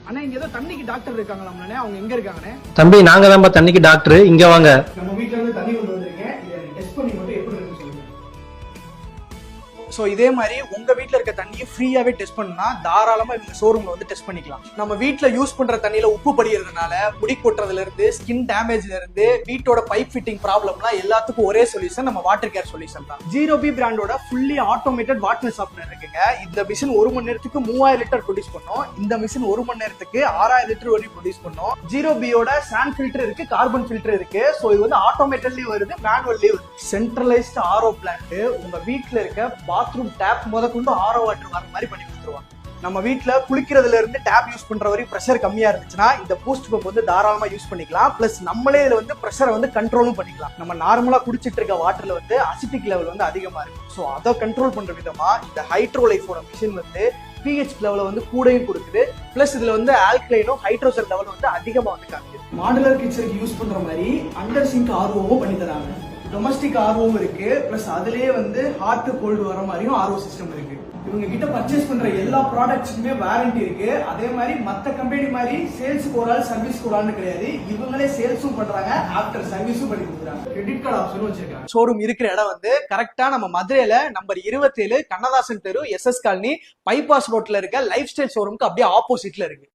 ஆனா இங்க ஏதோ தண்ணிக்கு டாக்டர் இருக்காங்களா? அவங்க எங்க இருக்காங்கண்ணே? தம்பி நாங்க தான் தண்ணிக்கு டாக்டர், இங்க வாங்க. நம்ம வீட்ல இருந்து தண்ணி கொண்டு வந்திருக்கேன், இதை டெஸ்ட் பண்ணி மட்டும் எப்படி இருக்குன்னு சொல்லுங்க. ஸோ இதே மாதிரி உங்க வீட்டில் இருக்க தண்ணியை ஃப்ரீயாவே டெஸ்ட் பண்ணா தாராளமா இவங்க ஷோரூம்ல வந்து டெஸ்ட் பண்ணிக்கலாம். நம்ம வீட்டில் யூஸ் பண்ற தண்ணியில உப்பு படிக்கிறதுனால முடி கொட்டுறதுல இருந்து ஸ்கின் டேமேஜ்ல இருந்து வீட்டோட பைப் ஃபிட்டிங் ப்ராப்ளம்லாம் எல்லாத்துக்கும் ஒரே சொல்யூஷன் நம்ம வாட்டர் கேர் சொல்யூஷன் தான். ஜீரோபி பிராண்டோட ஃபுல்லி ஆட்டோமேட்டட் வாட்டர் சாஃப்ட்வேர் இருக்குங்க. இந்த மிஷின் 1 மணி நேரத்துக்கு 3000 லிட்டர் ப்ரொடியூஸ் பண்ணும். இந்த மிஷின் 1 மணி நேரத்துக்கு 6000 லிட்டர் வரைக்கும் ப்ரொடியூஸ் பண்ணும். ஜீரோபியோட சாண்ட் ஃபில்டர் இருக்கு, கார்பன் ஃபில்டர் இருக்கு. ஸோ இது வந்து ஆட்டோமேட்டட்லயும் வருது, மேனுவல்லயும் வருது. சென்ட்ரலைஸ்ட் ஆர்ஓ பிளான்ட் உங்க வீட்டில் இருக்க பாத்ரூம் டேப் முதற்கொண்டு ஆர்ஓ வாட்டர் வர மாதிரி பண்ணி கொடுத்துருவாங்க. நம்ம வீட்டுல குளிக்கிறதுல இருந்து டேப் யூஸ் பண்ற வரைக்கும் பிரஷர் கம்மியா இருந்துச்சுன்னா இந்த பூஸ்ட் பம்ப் வந்து தாராளமா யூஸ் பண்ணிக்கலாம். பிளஸ் நம்மளே இதுல வந்து பிரஷரை வந்து கண்ட்ரோலும் பண்ணிக்கலாம். நம்ம நார்மலா குடிச்சிட்டு இருக்க வாட்டர்ல வந்து அசிட்டிக் லெவல் வந்து அதிகமா இருக்கும். ஸோ அதை கண்ட்ரோல் பண்ற விதமா இந்த ஹைட்ரோலைஃபோட மிஷின் வந்து pH லெவல வந்து கூடையும் கொடுக்குது. பிளஸ் இதுல வந்து ஆல்கலைனும் ஹைட்ரோஜன் லெவல் வந்து அதிகமா வந்து காமிக்குது. மாடுலர் கிச்சனுக்கு யூஸ் பண்ற மாதிரி அண்டர் சிங்க் ஆர்ஓவும் பண்ணி தராங்க. டொமஸ்டிக் ஆர்ஓவும் இருக்கு, பிளஸ் அதுலயே வந்து ஹாட் கோல்டு வர மாதிரியும் ஆர்ஓ சிஸ்டம் இருக்கு. இவங்க கிட்ட பர்ச்சேஸ் பண்ற எல்லா ப்ராடக்ட்ஸுக்குமே வாரண்டி இருக்கு. அதே மாதிரி மத்த கம்பெனி மாதிரி சேல்ஸ்க்கு ஒரு ஆள் சர்வீஸ்க்கு ஒரு ஆள்னு கிடையாது. இவங்களே சேல்ஸும் பண்றாங்க, ஆஃப்டர் சர்வீஸும் பண்ணி கொடுக்குறாங்க. கிரெடிட் கார்டு ஆப்ஷனும் வச்சிருக்காங்க. ஷோரூம் இருக்கிற இடம் வந்து கரெக்டா நம்ம மதுரையில நம்பர் 27 கண்ணதாசன் தெரு SS காலனி பைபாஸ் ரோட்ல இருக்க லைஃப் ஸ்டைல் ஷோரூமுக்கு அப்படியே ஆப்போசிட்ல இருக்கு.